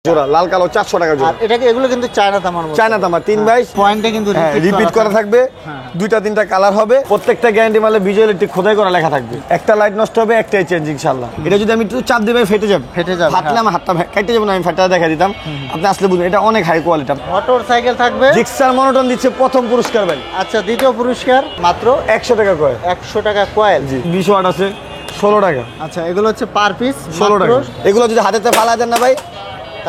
জোড়া লাল কালো 400 টাকা জোড়া। এটাকে এগুলো কিন্তু চায়না তামার মতো, চায়না তামা 3 বাই পয়েন্টে কিন্তু রিপিট করা থাকবে, দুইটা তিনটা কালার হবে, প্রত্যেকটা গ্যারান্টি মালে বিজয় ইলেকট্রিক খোদাই করা লেখা থাকবে। একটা লাইট নষ্ট হবে, একটাই চেঞ্জ ইনশাআল্লাহ। এটা যদি আমি একটু চাপ দিই ভাই ফেটে যাবে, ফাটলে আমার হাতটা কেটে যাবে না, আমি ফাটা দেখা দিতাম, আপনি আসলে বুঝুন এটা অনেক হাই কোয়ালিটি। মোটরসাইকেল থাকবে, জিক্সার মনোটন দিচ্ছে প্রথম পুরস্কার ভাই। আচ্ছা, দ্বিতীয় পুরস্কার মাত্র 100 টাকা কয়েল। 100 টাকা কয়েল। জি 20 ওয়াট আছে 16 টাকা। আচ্ছা, এগুলো হচ্ছে পার পিস 16 টাকা। এগুলো যদি হাতেতে ফালা দেন না ভাই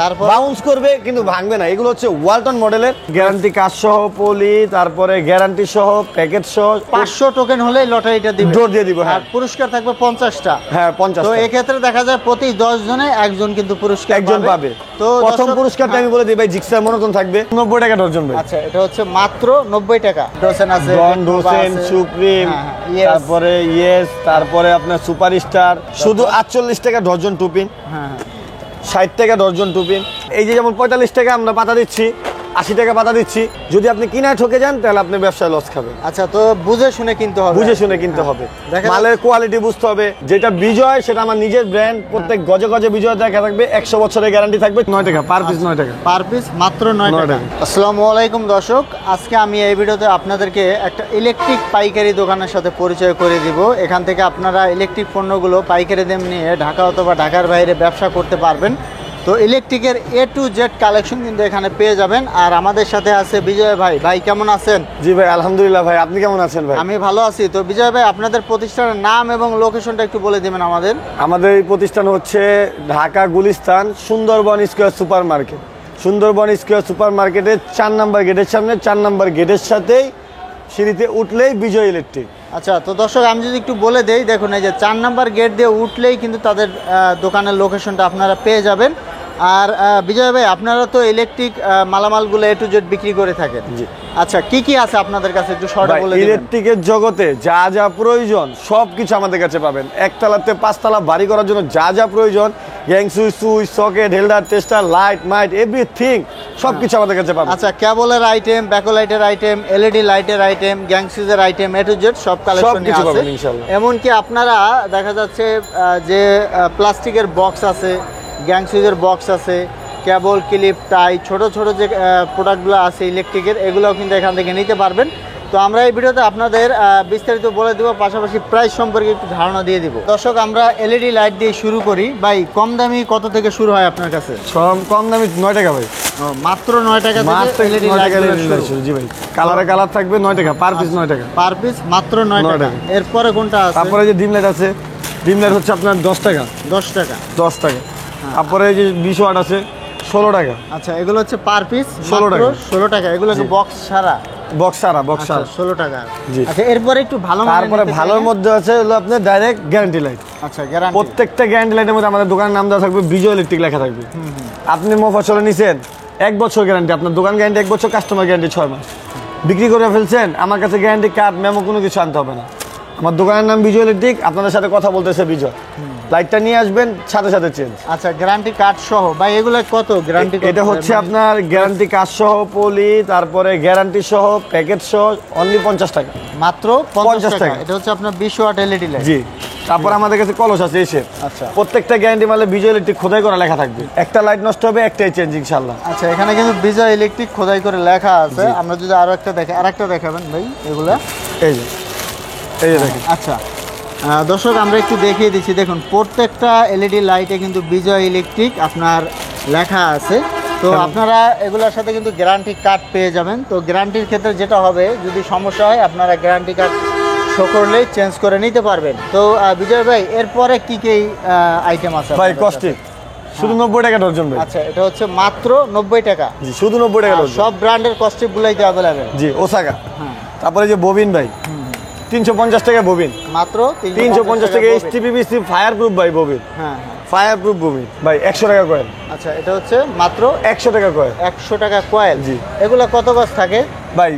তারপর বাউন্স করবে কিন্তু ভাঙবে না। এগুলো হচ্ছে ওয়ালটন মডেলের, গ্যারান্টি কাজ সহ পলি, তারপরে গ্যারান্টি সহ প্যাকেট সহ। 500 টোকেন হলে লটারিটা দিবে, ডোর দিয়ে দিব। হ্যাঁ, আর পুরস্কার থাকবে 50টা। হ্যাঁ 50। তো এই ক্ষেত্রে দেখা যায় প্রতি 10 জনে একজন কিন্তু পুরস্কার পাবে। তো প্রথম পুরস্কারটা আমি বলে দিই ভাই, জিক্সার মনোটন থাকবে 90 টাকা ডজন ভাই। আচ্ছা, এটা হচ্ছে মাত্র 90 টাকা। ডোসেন আছে, ডোসেন, সুপ্রিম, তারপরে ইয়েস, তারপরে আপনার সুপারস্টার, শুধু 48 টাকা ডজন টুপিন। হ্যাঁ, 60 টাকা ডজন টুপিন। এই যে যেমন 45 টাকা আমরা পাতা দিচ্ছি, 80 টাকা পাতা দিচ্ছি, যদি আপনি কিনায় ঠকে যান তাহলে আপনি ব্যবসায় লস খাবেন। আচ্ছা, তো বুঝে শুনে কিনতে হবে, বুঝে শুনে কিনতে হবে, মালের কোয়ালিটি বুঝতে হবে। যেটা বিজয় সেটা আমার নিজের ব্র্যান্ড, প্রত্যেক গজে গজে বিজয় দেখা থাকবে, 100 বছরের গ্যারান্টি থাকবে। 9 টাকা পার পিস, 9 টাকা পার পিস, মাত্র 9 টাকা। আসসালামু আলাইকুম দর্শক, আজকে আমি এই ভিডিওতে আপনাদেরকে একটা ইলেকট্রিক পাইকারি দোকানের সাথে পরিচয় করে দিব। এখান থেকে আপনারা ইলেকট্রিক পণ্যগুলো পাইকারি দাম নিয়ে ঢাকা অথবা ঢাকার বাইরে ব্যবসা করতে পারবেন। তো ইলেকট্রিকের A to Z কালেকশন কিন্তু এখানে পেয়ে যাবেন। আর আমাদের সাথে আছে বিজয় ভাই। ভাই কেমন আছেন? জি ভাই আলহামদুলিল্লাহ। ভাই আপনি কেমন আছেন? ভাই আমি ভালো আছি। তো বিজয় ভাই, আপনাদের প্রতিষ্ঠানের নাম এবং লোকেশনটা একটু বলে দিবেন আমাদের। আমাদের এই প্রতিষ্ঠান হচ্ছে Dhaka Gulistan Sundarban square super market. Sundarban square super মার্কেটের 4 নম্বর গেটের সামনে, 4 নম্বর গেটের সাথেই সিঁড়িতে উঠলেই বিজয় ইলেকট্রিক। আচ্ছা, তো দর্শক আমি যদি একটু বলে দেই, দেখুন এই যে 4 নম্বর গেট দিয়ে উঠলেই কিন্তু তাদের দোকানের লোকেশনটা আপনারা পেয়ে যাবেন। আর বিজয় ভাই, আপনারা তো ইলেকট্রিক মালামালগুলো A to Z বিক্রি করে থাকেন। জি। আচ্ছা, কি কি আছে আপনাদের কাছে একটু শর্টে বলে দিবেন। ইলেকট্রিকের জগতে যা যা প্রয়োজন সবকিছু আমাদের কাছে পাবেন। একতলাতে 5 তলা বাড়ি করার জন্য যা যা প্রয়োজন, gang switch, socket, holder, tester, light মাইট, এভরিথিং সবকিছু আমাদের কাছে পাবেন। আচ্ছা, কেবলের আইটেম, ব্যাকলাইটের আইটেম, LED লাইটের আইটেম, গ্যাং সুইচের আইটেম, A to Z সব কালেকশন আছে ইনশাআল্লাহ। এমনকি আপনারা দেখা যাচ্ছে যে প্লাস্টিকের বক্স আছে, গ্যাং সুইচের বক্স আছে, কেবল, ক্লিপ, টাই, ছোট ছোট যে প্রোডাক্টগুলো আছে ইলেকট্রিকের, এগুলোও কিন্তু এখান থেকে নিতে পারবেন। তো আমরা এই ভিডিওতে আপনাদের বিস্তারিত বলে দেবো, পাশাপাশি প্রাইস সম্পর্কে একটু ধারণা দিয়ে দিব। দর্শক, আমরা LED লাইট দিয়ে শুরু করি। ভাই, কম দামি কত থেকে শুরু হয় আপনার কাছে? সব কম দামি 9 টাকা ভাই। মাত্র 9 টাকা থেকে LED লাইট শুরু। জি ভাই, কালারে কালার থাকবে 9 টাকা পার পিস, 9 টাকা পার পিস, মাত্র 9 টাকা। এরপরে কোনটা আছে? তারপরে যে ডিম লাইট আছে, ডিম লাইট হচ্ছে আপনার 10 টাকা। 10 টাকা। 10 টাকা। তারপরে এই যে 20 ওয়াট আছে 16 টাকা। আচ্ছা, এগুলো হচ্ছে পার পিস 16 টাকা। 16 টাকা। এগুলো কি বক্স ছাড়া? বক্স ছাড়া, বক্স ছাড়া 16 টাকা। জি। আচ্ছা, এরপরে একটু ভালো তারপরে ভালোর মধ্যে আছে হলো আপনার ডাইরেক্ট গ্যারান্টি লাইট। আচ্ছা, গ্যারান্টি। প্রত্যেকটা গ্যারান্টি লাইটের মধ্যে আমাদের দোকানের নাম দেওয়া থাকবে, বিজয় ইলেকট্রিক লেখা থাকবে। আপনি মোফাসলে নিছেন 1 বছর গ্যারান্টি, আপনার দোকান গ্যারান্টি 1 বছর, কাস্টমার গ্যারান্টি 6 মাস। বিক্রি করে ফেলছেন, আমার কাছে গ্যারান্টি কার্ড, মেমো কোনো কিছু আনতে হবে না। আমার দোকানের নাম বিজয় ইলেকট্রিক, আপনাদের সাথে কথা বলতেছে বিজয়। লাইটটা নিয়ে আসবেন, সাথে সাথে চেঞ্জ। আচ্ছা, গ্যারান্টি কার্ড সহ। ভাই, এগুলো কত গ্যারান্টি? এটা হচ্ছে আপনার গ্যারান্টি কার্ড সহ পলি, তারপরে গ্যারান্টি সহ প্যাকেট সহ অনলি 50 টাকা। মাত্র 50 টাকা। এটা হচ্ছে আপনার 20 ওয়াট LED লাইট। জি। তারপর আমাদের কাছে কলস আছে এসে। আচ্ছা, প্রত্যেকটা গ্যারান্টি মালে বিজয় ইলেকট্রিক খোদাই করা লেখা থাকবে। একটা লাইট নষ্ট হবে, একটাই চেঞ্জ ইনশাআল্লাহ। আচ্ছা, এখানে কিন্তু বিজয় ইলেকট্রিক খোদাই করে লেখা আছে। আমরা যদি আরো একটা দেখে, আরেকটা দেখাবেন ভাই এগুলা। এই যে দেখেন। আচ্ছা দর্শক, আমরা একটু দেখিয়ে দিচ্ছি। দেখুন, প্রত্যেকটা LED লাইটে কিন্তু বিজয় ইলেকট্রিক আপনার লেখা আছে। তো আপনারা এগুলোর সাথে কিন্তু গ্যারান্টি কার্ড পেয়ে যাবেন। তো গ্যারান্টির ক্ষেত্রে যেটা হবে, যদি সমস্যা হয় আপনারা গ্যারান্টি কার্ড শো করলেই চেঞ্জ করে নিতে পারবেন। তো বিজয় ভাই, এরপরে কি কি আইটেম আছে ভাই? কস্টিক শুধু 90 টাকা ডজন ভাই। আচ্ছা, এটা হচ্ছে মাত্র 90 টাকা। জি, শুধু 90 টাকা ডজন। সব ব্র্যান্ডের কস্টিক গুলাই তো अवेलेबल। জি, ওসাকা। হ্যাঁ। তারপরে যে ববিন ভাই 350 টাকা ববিন। মাত্র 350 টাকা HTPVC ফায়ার প্রুফ ভাই ববিন। হ্যাঁ, ফায়ার প্রুফ ববিন ভাই 100 টাকা কয়েল। আচ্ছা, এটা হচ্ছে মাত্র 100 টাকা কয়েল। 100 টাকা কয়েল। জি। এগুলা কত গজ থাকে ভাই?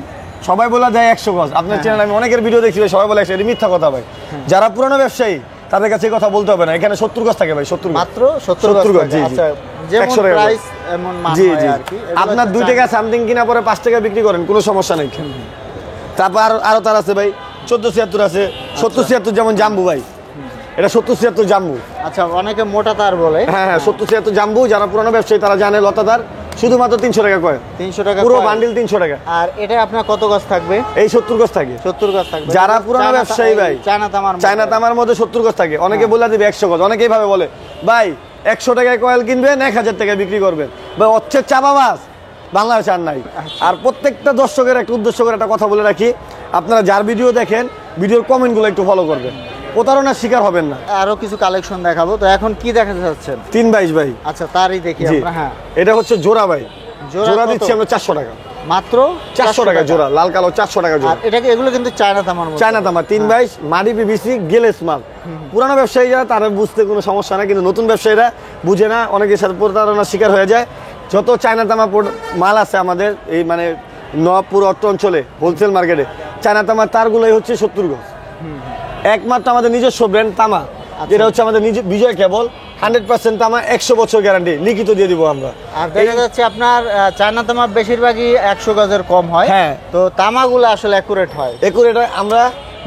সবাই বলা যায় 100 গজ। আপনার চ্যানেলে আমি অনেকের ভিডিও দেখছি, সবাই বলে 100, এটা মিথ্যা কথা ভাই। যারা পুরনো ব্যবসায়ী তাদের কাছে কথা বলতে হবে না। এখানে 70 গজ থাকে ভাই, 70 গজ। মাত্র 70 গজ। জি, আচ্ছা, যেমন 100 টাকা প্রাইস এমন মান হয় আর কি। আপনার 2 টাকা সামথিং কিনা পরে 5 টাকা বিক্রি করেন, কোনো সমস্যা নেই। তারপর আরো তার আছে ভাই 1476 আছে, 7076 যেমন জাম্বু ভাই এটা 70-76 জাম্বু। আচ্ছা, অনেকে মোটা তার বলে। হ্যাঁ হ্যাঁ, 70-76 জাম্বু। যারা পুরানো ব্যবসায়ী তারা জানে লতাদার, শুধুমাত্র 300 টাকা কয়। 300 টাকা পুরো কয়। বান্ডিল 300 টাকা। আর এটা আপনার কত গজ থাকবে? এই 70 গজ থাকে। 70 গজ থাকবে। যারা পুরানো ব্যবসায়ী ভাই, চায়না তামার মধ্যে 70 গজ থাকে। অনেকে বলে দিবে 100 গজ, অনেকেই ভাবে বলে ভাই 100 টাকায় কয়েল কিনবেন 1000 টাকায় বিক্রি করবেন, ভাই হচ্ছে চাপাবাজ বাংলাদেশ আর নাই। আর প্রত্যেকটা দর্শকের একটা উদ্দেশ্য করে একটা কথা বলে রাখি, আপনারা যার ভিডিও দেখেন ভিডিওর কমেন্টগুলো একটু ফলো করবেন, প্রতারণার শিকার হবেন না। আরো কিছু কালেকশন দেখাবো। তো এখন কি দেখাতে যাচ্ছেন? 322 ভাই। আচ্ছা, তারই দেখি জি। আমরা। হ্যাঁ, এটা হচ্ছে জোড়া ভাই। জোড়া কত? দিচ্ছি আমরা 400 টাকা। মাত্র 400 টাকা জোড়া, লাল কালো 400 টাকা জোড়া। আর এটাকে এগুলো কিন্তু চায়না তামার মধ্যে। চায়না তামা 322 মাটি পিভিসি গেলেস মাল। পুরানো ব্যবসায়ী যারা তারা বুঝতে কোনো সমস্যা না, কিন্তু নতুন ব্যবসায়ীরা বুঝে না, অনেকের সাথে প্রতারণার শিকার হয়ে যায়। যত চায়না তামা মাল আছে আমাদের এই মানে নবাবপুর অট্ট অঞ্চলে হোলসেল মার্কেটে, চায়না তামার তারগুলোই হচ্ছে 70 গজ। একমাত্র আমাদের নিজস্ব ব্র্যান্ড তামা, যেটা হচ্ছে আমাদের বিজয় কেবল। 100% তামা, 100 বছর গ্যারান্টি, লিখিত দিয়ে দিব আমরা। আর দেখা যাচ্ছে আপনার চায়না তামা বেশিরভাগই 100 গজের কম হয়। হ্যাঁ। তো তামাগুলো আসলে অ্যাকুরেট হয়। একুরেট আমরা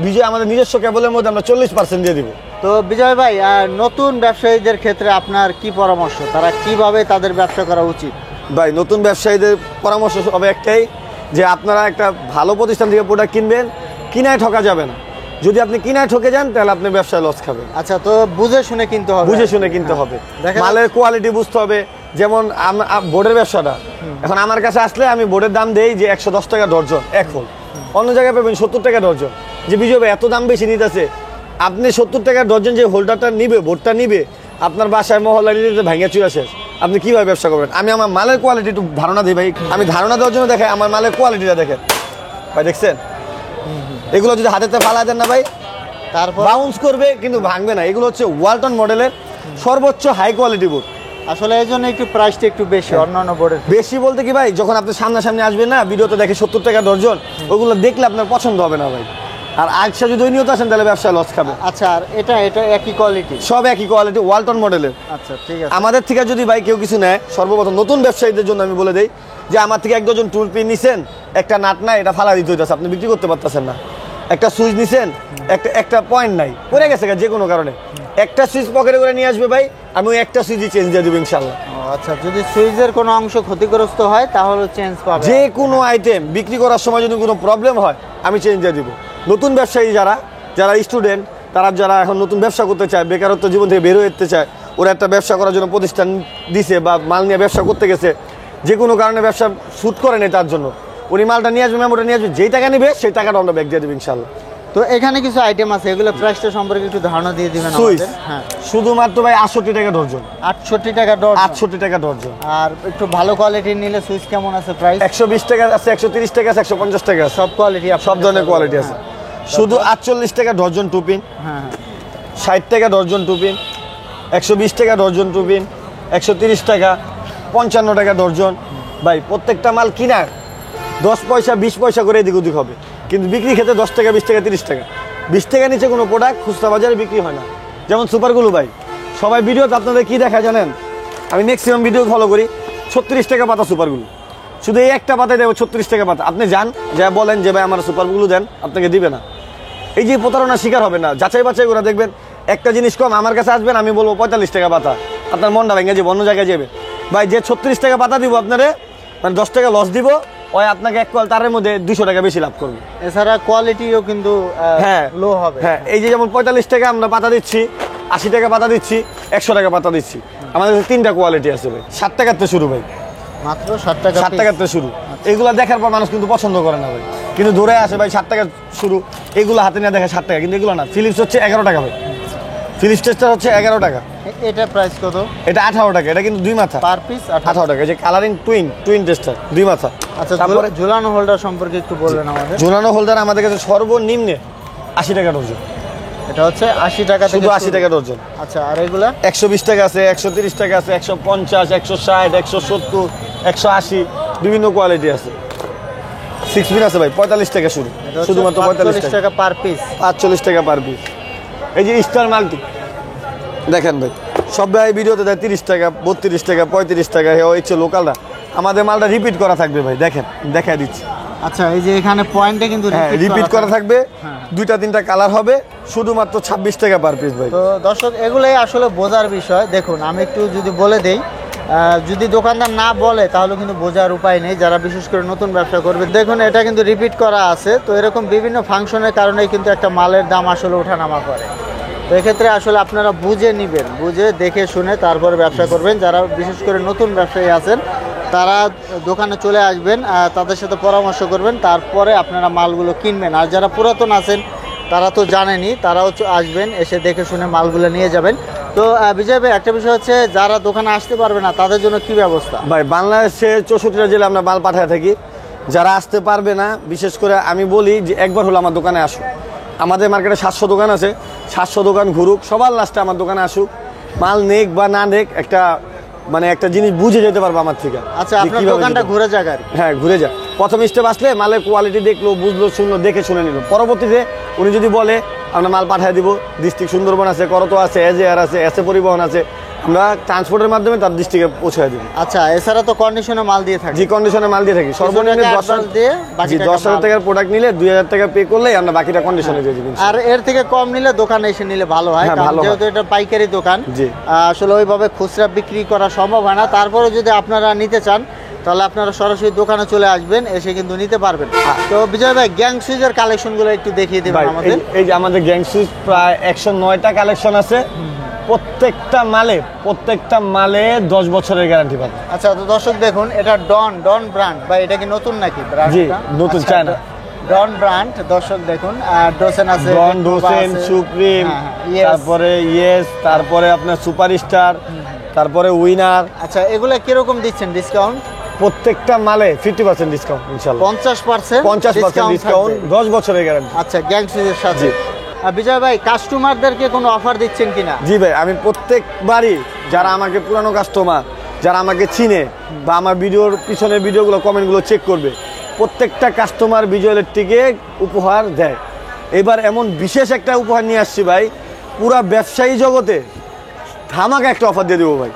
বিজয় আমাদের নিজস্ব কেবলের মধ্যে আমরা 40% দিয়ে দিব। তো বিজয় ভাই, নতুন ব্যবসায়ীদের ক্ষেত্রে আপনার কি পরামর্শ? তারা কিভাবে তাদের ব্যবসা করা উচিত? ভাই নতুন ব্যবসায়ীদের পরামর্শ হবে একটাই, যে আপনারা একটা ভালো প্রতিষ্ঠান থেকে প্রোডাক্ট কিনবেন, কিনায় ঠকা যাবে না। যদি আপনি কিনায় ঠকে যান তাহলে আপনি ব্যবসায় লস খাবেন। আচ্ছা, তো বুঝে শুনে কিনতে হবে। বুঝে শুনে কিনতে হবে, মালের কোয়ালিটি বুঝতে হবে। যেমন বোর্ডের ব্যবসাটা, এখন আমার কাছে আসলে আমি বোর্ডের দাম দেই যে 110 টাকা ডর্জন এক হোল, অন্য জায়গায় পাবেন 70 টাকা ডর্জন। যে বিজয় ভাই এত দাম বেশি নিতেছে, আপনি 70 টাকা ডর্জন যে হোল্ডারটা নিবে, বোর্ডটা নিবে, আপনার বাসায় মহল্লা নিতে ভাঙা চুরা শেষ। আপনি কিভাবে ব্যবসা করবেন? আমি আমার মালের কোয়ালিটি একটু ধারণা দিই ভাই, আমি ধারণা দেওয়ার জন্য দেখাই, আমার মালের কোয়ালিটিটা দেখেন ভাই, দেখছেন এগুলো যদি হাতেতে ফালা দেন না ভাই, তারপর বাউন্স করবে কিন্তু ভাঙবে না। এগুলো হচ্ছে ওয়ালটন মডেলের সর্বোচ্চ হাই কোয়ালিটি বোর্ড। আসলে এই জন্য একটু প্রাইসটা একটু বেশি অন্যান্য বোর্ডের। বেশি বলতে কি ভাই, যখন আপনি সামনাসামনি আসবেন না, ভিডিওতে দেখে 70 টাকা ডর্জন, ওইগুলো দেখলে আপনার পছন্দ হবে না ভাই। আর আজকে যদি ওই নিয়ত আসেন তাহলে ব্যবসায় লস খাবে। আচ্ছা, আর এটা একই কোয়ালিটি? সব একই কোয়ালিটি, ওয়ালটন মডেলের। আচ্ছা, ঠিক আছে। আমাদের থেকে যদি ভাই কেউ কিছু নেয়, সর্বপ্রথম নতুন ব্যবসায়ীদের জন্য আমি বলে দেই যে আমার থেকে 1 ডজন টুল পিন নিছেন, একটা নাট নাই, এটা ফালা দিতে হইতেছে, আপনি বিক্রি করতে পারতেছেন না। একটা সুইচ নিছেন, একটা পয়েন্ট নাই, পড়ে গেছে যে কোনো কারণে, একটা সুইচ পকেটে করে নিয়ে আসবে ভাই, আমি ওই একটা সুইচই চেঞ্জ দিয়ে দেবো ইনশাল্লাহ। আচ্ছা, যদি সুইচের কোনো অংশ ক্ষতিগ্রস্ত হয় তাহলে চেঞ্জ পাবে? যে কোনো আইটেম বিক্রি করার সময় যদি কোনো প্রবলেম হয় আমি চেঞ্জ দিয়ে দিব। নতুন ব্যবসায়ী যারা স্টুডেন্ট, তারা যারা এখন নতুন ব্যবসা করতে চায়, বেকারত্ব জীবন থেকে বের হতে চায়, ওরা একটা ব্যবসা করার জন্য প্রতিষ্ঠান দিছে বা মাল নিয়ে ব্যবসা করতে গেছে, যে কোনো কারণে ব্যবসা শ্যুট করে নেই, তার জন্য উনি মালটা নিয়ে আসবে, মেমোটা নিয়ে আসবে, যেই টাকা নেবে সেই টাকাটা আমরা ব্যাক দিয়ে দেবো ইনশাল্লাহ। তো এখানে কিছু আইটেম আছে, এগুলো প্রাইসটা সম্পর্কে একটু ধারণা দিয়ে দিবেন সুইচ আমাদের? হ্যাঁ, শুধুমাত্র ভাই 68 টাকা ডর্জন। 68 টাকা ডজন। 68 টাকা ডর্জন। আর একটু ভালো কোয়ালিটির নিলে সুইচ কেমন আছে প্রাইস? 120 টাকা আছে, 130 টাকা আছে, 150 টাকা আছে, সব কোয়ালিটি, সব ধরনের কোয়ালিটি আছে। শুধু 48 টাকা ডর্জন টুপিন, হ্যাঁ 60 টাকা ডর্জন টুপিন, 120 টাকা ডর্জন টুপিন, 130 টাকা, 55 টাকা ডর্জন। ভাই প্রত্যেকটা মাল কিনার 10 পয়সা 20 পয়সা করে এদিক ওদিক হবে, কিন্তু বিক্রি ক্ষেত্রে 10 টাকা 20 টাকা 30 টাকা। 20 টাকা নিচে কোনো প্রোডাক্ট খুচরা বাজারে বিক্রি হয় না। যেমন সুপারগুলো ভাই, সবাই ভিডিওতে আপনাদের কি দেখা জানেন, আমি ম্যাক্সিমাম ভিডিও ফলো করি, 36 টাকা পাতা সুপারগুলো, শুধু এই একটা পাতায় দেবো 36 টাকা পাতা। আপনি যান যা বলেন যে ভাই আমার সুপারগুলো দেন, আপনাকে দিবে না। এই যে প্রতারণার শিকার হবে না, যাচাই বাছাই করে দেখবেন, একটা জিনিস কম আমার কাছে আসবেন, আমি বলবো 45 টাকা পাতা, আপনার মনটা ভেঙে যাবে, অন্য জায়গায় যাবে। ভাই যে 36 টাকা পাতা দিব আপনারে, মানে 10 টাকা লস দিব, ওই আপনাকে এক কল তারের মধ্যে 200 টাকা বেশি লাভ করবে। এছাড়া কোয়ালিটিও কিন্তু হ্যাঁ লো হবে। হ্যাঁ, এই যে যেমন 45 টাকা আমরা পাতা দিচ্ছি, 80 টাকা পাতা দিচ্ছি, 100 টাকা পাতা দিচ্ছি। আমাদের কাছে 3টা কোয়ালিটি আছে ভাই। 7 টাকার থেকে শুরু ভাই, মাত্র 60 টাকা। 7 টাকার থেকে শুরু। এগুলা দেখার পর মানুষ কিন্তু পছন্দ করে না ভাই, কিন্তু ধরে আসে ভাই 7 টাকা শুরু, এগুলো হাতে নিয়ে দেখে 7 টাকা, কিন্তু এগুলো না। ফিলিপস হচ্ছে 11 টাকা ভাই, ফিলিপস টেস্টার হচ্ছে 11 টাকা। এটা প্রাইস কত? এটা 18 টাকা, এটা কিন্তু 2 মাথা পার পিস 18 টাকা। যে কালারিং টুইন টেস্টার 2 মাথা। আচ্ছা, তারপরে ঝুলানো হোল্ডার সম্পর্কে একটু বলবেন আমাদের? ঝুলানো হোল্ডার আমাদের কাছে সর্বনিম্নে 80 টাকা ডজন। এটা হচ্ছে 80 টাকা থেকে শুধু 80 টাকা ডজন। আচ্ছা, আর এগুলা 120 টাকা আছে, 130 টাকা আছে, 150, 160, 170, 180, বিভিন্ন কোয়ালিটি আছে। 6 পিন আছে ভাই 45 টাকা শুরু, শুধুমাত্র 45 টাকা পার পিস। 45 টাকা পার পিস। এই যে স্টার মাল্টি দেখেন ভাই, সব ভাই ভিডিওতে দেয় 30 টাকা, 32 টাকা, 35 টাকা। হচ্ছে লোকালরা, আমাদের মালটা রিপিট করা থাকবে ভাই, দেখেন দেখাই দিচ্ছি। আচ্ছা, এই যে এখানে পয়েন্টে কিন্তু রিপিট করা থাকবে, 2-3টা কালার হবে, শুধুমাত্র 26 টাকা পার পিস ভাই। তো দর্শক এগুলোই আসলে বোঝার বিষয়। দেখুন আমি একটু যদি বলে দেই, যদি দোকানদার না বলে তাহলে কিন্তু বোঝার উপায় নেই, যারা বিশেষ করে নতুন ব্যবসা করবে। দেখুন এটা কিন্তু রিপিট করা আছে, তো এরকম বিভিন্ন ফাংশনের কারণে কিন্তু একটা মালের দাম আসলে ওঠানামা করে। তো এক্ষেত্রে আসলে আপনারা বুঝে নেবেন, বুঝে দেখে শুনে তারপরে ব্যবসা করবেন। যারা বিশেষ করে নতুন ব্যবসায়ী আছেন তারা দোকানে চলে আসবেন, তাদের সাথে পরামর্শ করবেন, তারপরে আপনারা মালগুলো কিনবেন। আর যারা পুরাতন আছেন তারা তো জানেনই, তারাও আসবেন, এসে দেখে শুনে মালগুলো নিয়ে যাবেন। তো বিজয় ভাই, একটা বিষয় হচ্ছে যারা দোকানে আসতে পারবে না তাদের জন্য কি ব্যবস্থা? ভাই বাংলাদেশে 64টা জেলা আমরা মাল পাঠায় থাকি। যারা আসতে পারবে না, বিশেষ করে আমি বলি যে একবার হলো আমার দোকানে আসুক। আমাদের মার্কেটে 700 দোকান আছে, 700 দোকান ঘুরুক, সবার লাস্টে আমার দোকানে আসুক। মাল নেক বা না নেক একটা জিনিস বুঝে যেতে পারবো আমার থেকে। আচ্ছা, আপনার দোকানটা ঘুরে যাক আর? হ্যাঁ, ঘুরে যা। প্রথম স্টেপ আসলে মালের কোয়ালিটি দেখলো, বুঝলো, শুনলো, দেখে শুনে নিল। পরবর্তীতে উনি যদি বলে আমরা মাল পাঠিয়ে দিব, ডিস্ট্রিক্ট সুন্দরবন আছে, করতো আছে, এজেআর আছে, এসে পরিবহন আছে, আমরা ট্রান্সপোর্টের মাধ্যমে তার ডিস্ট্রিক্টে পৌঁছায় দিব। আচ্ছা, এছাড়া তো কন্ডিশনে মাল দিয়ে থাকি? জি, কন্ডিশনে মাল দিয়ে থাকি। সর্বনিম্ন 10,000 টাকার প্রোডাক্ট নিলে 2,000 টাকা পে করলেই আমরা বাকিটা কন্ডিশনে দিয়ে দিই। আর এর থেকে কম নিলে দোকানে এসে নিলে ভালো হয়, যেহেতু এটা পাইকারি দোকান, আসলে ওইভাবে খুচরা বিক্রি করা সম্ভব হয় না। তারপরে যদি আপনারা নিতে চান তাহলে আপনারা সরাসরি দোকানে চলে আসবেন, এসে কিন্তু নিতে পারবেন। তো বিজয় ভাই, গ্যাং সুইজের কালেকশনগুলো একটু দেখিয়ে দেবেন আমাদের। এই যে আমাদের গ্যাং সুইজ প্রায় 109টা কালেকশন আছে। প্রত্যেকটা মালে 10 বছরের গ্যারান্টি পাবেন। আচ্ছা, তো দর্শক দেখুন, এটা ডন ব্র্যান্ড, বা এটা কি নতুন নাকি ব্র্যান্ড? জি, নতুন, চায়না ডন ব্র্যান্ড। দর্শক দেখুন, ডোসেন আছে, ডোসেন, সুপ্রিম, তারপরে ইয়েস, তারপরে আপনার সুপারস্টার, তারপরে উইনার। আচ্ছা, এগুলা কিরকম দিচ্ছেন ডিসকাউন্ট? প্রত্যেকটা মালে 50% ডিসকাউন্ট ইনশাআল্লাহ। 50% ডিসকাউন্ট, 10 বছরের গ্যারান্টি। আচ্ছা, গ্যাং সুইজের সাথে। বিজয় ভাই, কাস্টমারদেরকে কোনো অফার দিচ্ছেন কিনা? জি ভাই, আমি প্রত্যেকবারই যারা আমাকে পুরানো কাস্টমার, যারা আমাকে চিনে বা আমার ভিডিওর পিছনের ভিডিওগুলো, কমেন্টগুলো চেক করবে, প্রত্যেকটা কাস্টমার বিজয় ইলেকট্রিকে উপহার দেয়। এবার এমন বিশেষ একটা উপহার নিয়ে আসছি ভাই, পুরা ব্যবসায়ী জগতে ধামাকা একটা অফার দিয়ে দেবো ভাই।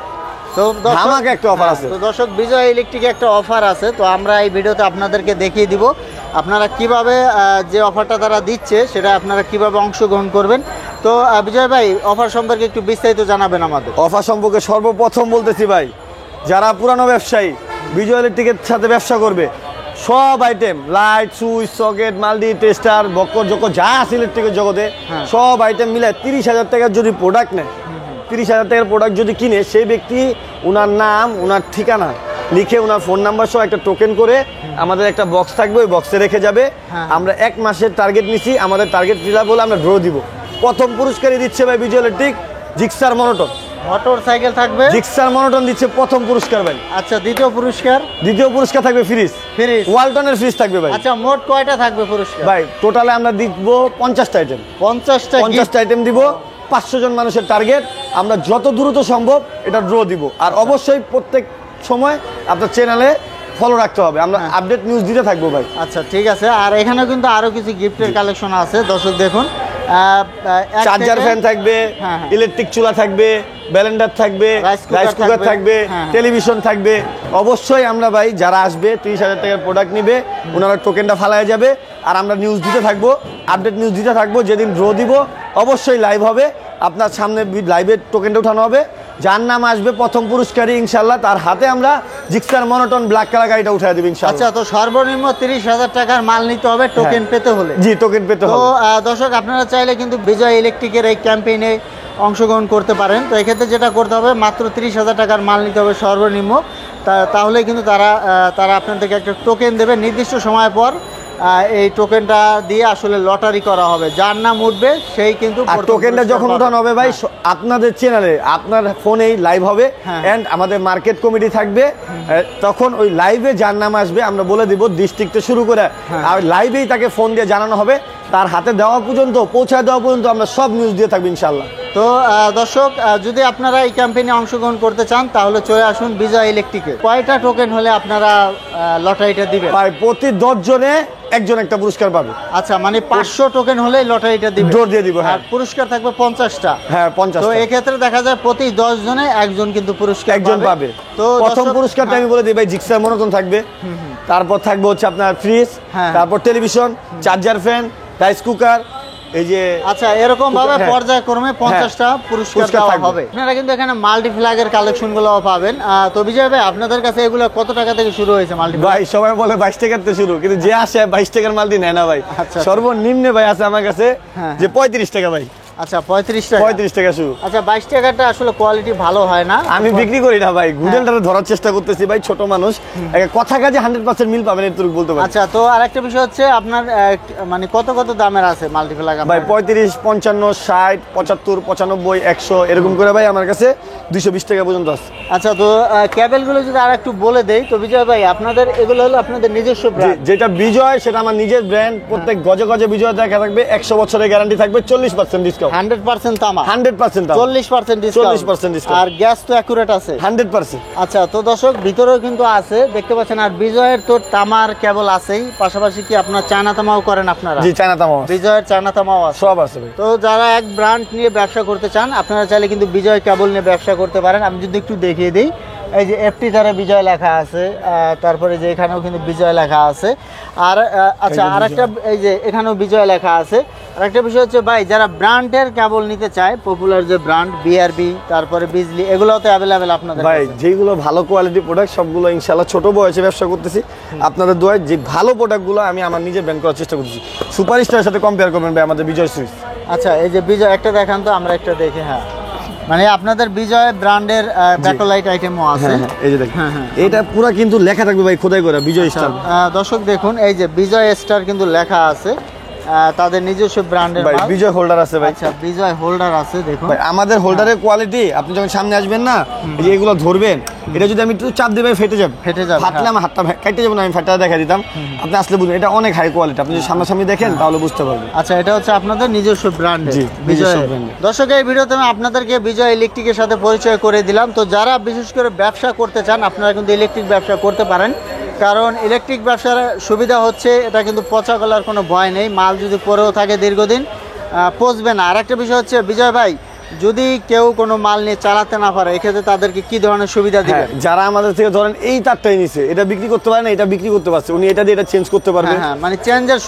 তো ধামাকা একটা অফার আছে। তো দর্শক, বিজয় ইলেকট্রিকে একটা অফার আছে, তো আমরা এই ভিডিওতে আপনাদেরকে দেখিয়ে দিব আপনারা কিভাবে যে অফারটা তারা দিচ্ছে সেটা আপনারা কিভাবে অংশগ্রহণ করবেন। তো বিজয় ভাই, অফার সম্পর্কে একটু বিস্তারিত জানাবেন আমাদের। অফার সম্পর্কে সর্বপ্রথম বলতেছি ভাই, যারা পুরানো ব্যবসায়ী বিজয় ইলেকট্রিকের সাথে ব্যবসা করবে, সব item, light, switch, socket, multi tester, বক্কর জক্কর যা আছে ইলেকট্রিকের জগতে, সব আইটেম মিলে 30,000 টাকার যদি প্রোডাক্ট নেয়, 30,000 টাকার প্রোডাক্ট যদি কিনে, সেই ব্যক্তি ওনার নাম, ওনার ঠিকানা লিখে, ওনার ফোন নাম্বার সহ একটা টোকেন করে আমাদের একটা বক্স থাকবে, ওই বক্সে রেখে যাবে। আমরা 1 মাসের টার্গেট নিছি, আমাদের টার্গেট ফিল আপ হলে আমরা ড্র দিব। প্রথম পুরস্কারই দিচ্ছে ভাই বিজয় ইলেকট্রিক জিক্সার মনোটন মোটরসাইকেল থাকবে। জিক্সার মনোটন দিচ্ছে প্রথম পুরস্কার ভাই। আচ্ছা, দ্বিতীয় পুরস্কার থাকবে ফ্রিজ ওয়ালটনের ফ্রিজ থাকবে ভাই। আচ্ছা, মোট কয়টা থাকবে পুরস্কার ভাই? টোটালে আমরা দিব 50টা আইটেম। 50টা আইটেম দিব, 500 জন মানুষের টার্গেট। আমরা যত দ্রুত সম্ভব এটা ড্র দিব। আর অবশ্যই প্রত্যেক সময় আপনার চ্যানেলে ফলো রাখতে হবে, আমরা আপডেট নিউজ দিতে থাকবো ভাই। আচ্ছা, ঠিক আছে। আর এখানে কিন্তু আরো কিছু গিফটের কালেকশন আছে, দর্শক দেখুন। চার্জার ফ্যান থাকবে, ইলেকট্রিক চুলা থাকবে, ব্লেন্ডার থাকবে, রাইস কুকার থাকবে, টেলিভিশন থাকবে। অবশ্যই আমরা ভাই, যারা আসবে 30,000 টাকার প্রোডাক্ট নিবে, ওনারা টোকেনটা ফালায় যাবে। আর আমরা নিউজ দিতে থাকবো, আপডেট নিউজ দিতে থাকবো। যেদিন ড্র দিব অবশ্যই লাইভ হবে, আপনার সামনে লাইভের টোকেনটা উঠানো হবে। যার নাম আসবে প্রথম পুরস্কারই ইনশাল্লাহ, তার হাতে আমরা জিক্সার মনোটন ব্ল্যাক কালার গাড়িটা উঠাই দেব ইনশাল্লাহ। আচ্ছা, তো সর্বনিম্ন 30,000 টাকার মাল নিতে হবে টোকেন পেতে হলে? জি, টোকেন পেতে হবে। তো দর্শক, আপনারা চাইলে কিন্তু বিজয় ইলেকট্রিকের এই ক্যাম্পেইনে অংশগ্রহণ করতে পারেন। তো এক্ষেত্রে যেটা করতে হবে, মাত্র 30,000 টাকার মাল নিতে হবে সর্বনিম্ন। তাহলে কিন্তু তারা আপনাদেরকে একটা টোকেন দেবে নির্দিষ্ট সময় পর। এই টোকেনটা দিয়ে আসলে লটারি করা হবে, যার নাম উঠবে সেই কিন্তু। আর টোকেনটা যখন উঠানো হবে ভাই, আপনাদের চ্যানেলে আপনার ফোনেই লাইভ হবে, এন্ড আমাদের মার্কেট কমিটি থাকবে। তখন ওই লাইভে যার নাম আসবে আমরা বলে দিব ডিস্ট্রিক্টে শুরু করে, আর লাইভেই তাকে ফোন দিয়ে জানানো হবে তার হাতে দেওয়া পর্যন্ত, পৌঁছায় দেওয়া পর্যন্ত আমরা সব নিউজ দিয়ে থাকবো ইনশাল্লাহ। তো দর্শক, যদি আপনারা এই ক্যাম্পেইনে অংশগ্রহণ করতে চান তাহলে চলে আসুন বিজয় ইলেকট্রিকে। কয়টা টোকেন হলে আপনারা লটারিটা দিবেন? ভাই প্রতি 10 জনে একজন একটা পুরস্কার পাবে। আচ্ছা, মানে 500 টোকেন হলে লটারিটা দিবেন, ডোর দিয়ে দিব। আর হ্যাঁ, পুরস্কার থাকবে 50টা। হ্যাঁ 50। তো এই ক্ষেত্রে দেখা যায় প্রতি 10 জনে একজন কিন্তু পুরস্কার একজন পাবে। তো প্রথম পুরস্কারটা আমি বলে দিই ভাই, জিক্সার মনোটন থাকবে, তারপর থাকবে হচ্ছে আপনার ফ্রিজ, হ্যাঁ। তারপর television, charger fan, rice cooker, এই যে আচ্ছা এরকম ভাবে হ্যাঁ। পর্যায়ক্রমে 50টা পুরস্কার দেওয়া থাকবে। হবে। আপনারা কিন্তু এখানে মাল্টি ফ্ল্যাগের কালেকশন গুলো পাবেন। তো বিজয় ভাই, আপনাদের কাছে এগুলো কত টাকা থেকে শুরু হয়েছে মাল্টি ফ্ল্যাগ? ভাই সবাই বলে 22 টাকার থেকে শুরু, কিন্তু যে আসে 22 টাকার মাল দিয়ে নেয় না ভাই। আচ্ছা। সর্বনিম্ন ভাই আছে আমার কাছে হ্যাঁ। যে 35 টাকা ভাই। আচ্ছা 35 টাকা। 35 টাকা শুরু। আচ্ছা 22 টাকাটা আসলে কোয়ালিটি ভালো হয় না। আমি বিক্রি করি না ভাই, গুডেলটারে ধরার চেষ্টা করতেছি ভাই, ছোট মানুষ, কথা কাজে 100% মিল পাবেন এতটুকু বলতে পারি। আচ্ছা, তো আরেকটা বিষয় হচ্ছে আপনার মানে কত কত দামের আছে মাল্টি ফ্ল্যাগ? ভাই 35, 55, 60, 75, 95, 100 এরকম করে ভাই আমার কাছে 220 টাকা পর্যন্ত আছে। আচ্ছা, তো কেবলগুলো যদি আর একটু বলে দেই, তো বিজয় ভাই আপনাদের এগুলো হলো আপনাদের নিজস্ব ব্র্যান্ড? যেটা বিজয় সেটা আমার নিজের ব্র্যান্ড, প্রত্যেক গজে গজে বিজয় দেখা থাকবে, 100 বছরের গ্যারান্টি থাকবে, 40% ডিসকাউন্ট। 100% তামা? 100% 40% ডিসকাউন্ট। 40% ডিসকাউন্ট। আর গ্যাস তো অ্যাকুরেট আছে? 100%। আচ্ছা, তো দর্শক ভিতরেও কিন্তু আছে দেখতে পাচ্ছেন। আর বিজয়ের তো তামার কেবল আছেই, পাশাপাশি কি আপনার চায়না তামাও করেন আপনারা? জি, চায়না তামা আছে। বিজয়ের চায়না তামাও আছে? সব আছে ভাই। তো যারা এক ব্র্যান্ড নিয়ে ব্যবসা করতে চান আপনারা চাইলে কিন্তু বিজয় কেবল নিয়ে ব্যবসা করতে পারেন। আমি যদি একটু দেখিয়ে দিই, এই যে এফটি ধারে বিজয় লেখা আছে, তারপরে যে এখানেও কিন্তু বিজয় লেখা আছে। আর আচ্ছা, আরেকটা এই যে এখানেও বিজয় লেখা আছে। আরেকটা বিষয় হচ্ছে ভাই, যারা ব্র্যান্ডের কেবল নিতে চায়, পপুলার যে ব্র্যান্ড বিআরবি, তারপরে বিজলি, এগুলোও তো অ্যাভেলেবেল আপনাদের ভাই কাছে? যেগুলো ভালো কোয়ালিটি প্রোডাক্ট সবগুলো ইনশাআল্লাহ ছোট বয়সে ব্যবসা করতেছি, আপনাদের দোয়ায় যে ভালো প্রোডাক্টগুলো আমি আমার নিজের ব্র্যান্ড করার চেষ্টা করতেছি। সুপারস্টারের সাথে কম্পেয়ার করবেন ভাই আমাদের বিজয় সুইচ। আচ্ছা, এই যে বিজয় একটা দেখান তো, আমরা একটা দেখি। হ্যাঁ, মানে আপনাদের বিজয় ব্র্যান্ডের ব্যাকলাইট আইটেমও আছে। হ্যাঁ, এই যে দেখেন, হ্যাঁ, হ্যাঁ। এটা পুরো কিন্তু লেখা থাকবে ভাই খোদাই করে বিজয় স্টার। দর্শক দেখুন, এই যে বিজয় স্টার কিন্তু লেখা আছে, তাদের নিজস্ব ব্র্যান্ডের ভাই বিজয় হোল্ডার আছে ভাই। আচ্ছা, বিজয় হোল্ডার আছে দেখুন ভাই আমাদের হোল্ডারের কোয়ালিটি, আপনি যখন সামনে আসবেন না, এই যে এগুলো ধরবেন, এটা যদি আমি একটু চাপ দিই ভাই ফেটে যাবে। ফাটলে আমার হাতটা কেটে যাবে না, আমি ফাটা দেখা দিতাম, আপনি আসলে বুঝবেন এটা অনেক হাই কোয়ালিটি। আপনি যদি সামনাসামনি দেখেন তাহলে বুঝতে পারবেন। আচ্ছা, এটা হচ্ছে আপনাদের নিজস্ব ব্র্যান্ড জি, বিজয় নিজস্ব brand। দর্শক, এই ভিডিওতে আমি আপনাদেরকে বিজয় ইলেকট্রিকের সাথে পরিচয় করে দিলাম। তো যারা বিশেষ করে ব্যবসা করতে চান আপনারা কিন্তু ইলেকট্রিক ব্যবসা করতে পারেন, কারণ ইলেকট্রিক ব্যবসার সুবিধা হচ্ছে এটা কিন্তু পচা গলার কোনো ভয় নেই। মাল যদি পরেও থাকে দীর্ঘদিন পচবে না। আর একটা বিষয় হচ্ছে বিজয় ভাই, যদি কেউ কোনো মাল নিয়ে চালাতে না পারে এক্ষেত্রে তাদেরকে কি ধরনের সুবিধা দিবেন? যারা আমাদের থেকে ধরেন এই তারটাই নিছে, এটা বিক্রি করতে পারে না, এটা বিক্রি করতে পারছে, উনি এটা দিয়ে এটা চেঞ্জ করতে পারবে। হ্যাঁ, মানে চেঞ্জের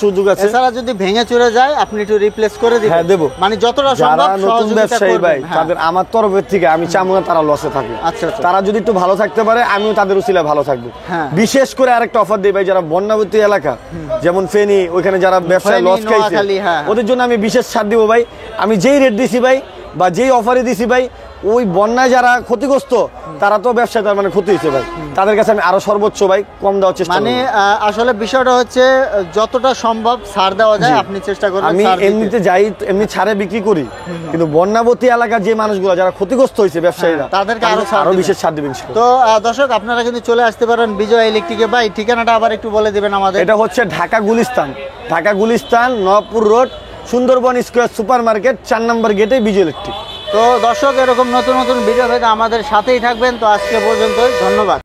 সুযোগ আছে। এছাড়া যদি ভেঙে চুরে যায় আপনি একটু রিপ্লেস করে দিবেন। হ্যাঁ, দেব। মানে যতটা যারা সম্ভব নতুন সহযোগিতা ব্যবসায়ী ভাই, করবেন। তাদের আমার তরফের থেকে আমি চাবো না তারা লসে থাকে। আচ্ছা, আচ্ছা। তারা যদি একটু ভালো থাকতে পারে আমিও তাদের উচিলায় ভালো থাকবো। হ্যাঁ। বিশেষ করে আরেকটা অফার দিই ভাই, যারা বন্যাবর্তী এলাকা যেমন ফেনী, ওইখানে যারা ব্যবসায় ফেনী, লস খাইছে, নোয়াখালী, হ্যাঁ। ওদের জন্য আমি বিশেষ ছাড় দিব ভাই। আমি যেই রেট দিছি ভাই বা যেই অফারে দিছি ভাই, ওই বন্যায় যারা ক্ষতিগ্রস্ত তারা তো ব্যবসায় তার মানে ক্ষতি হয়েছে ভাই, তাদের কাছে আমি আরো সর্বোচ্চ ভাই কম দেওয়ার চেষ্টা মানে করব। আসলে বিষয়টা হচ্ছে যতটা সম্ভব ছাড় দেওয়া যায় আপনি চেষ্টা করবেন। আমি এমনিতে যাই এমনি ছাড়ে বিক্রি করি, কিন্তু বন্যাবতী এলাকার যে মানুষগুলো যারা ক্ষতিগ্রস্ত হয়েছে ব্যবসায়ীরা, তাদেরকে আরো দিবেন। বিশেষ ছাড় দিবেন। তো দর্শক আপনারা কিন্তু চলে আসতে পারেন বিজয় ইলেকট্রিকে। ভাই ঠিকানাটা আবার একটু বলে দিবেন আমাদের। এটা হচ্ছে Dhaka Gulistan Nabapur road, Sundarban square super market 4 নম্বর গেটে বিজয় ইলেকট্রিক। তো দর্শক এরকম নতুন নতুন ভিডিও পেতে আমাদের সাথেই থাকবেন। তো আজকে পর্যন্ত ধন্যবাদ।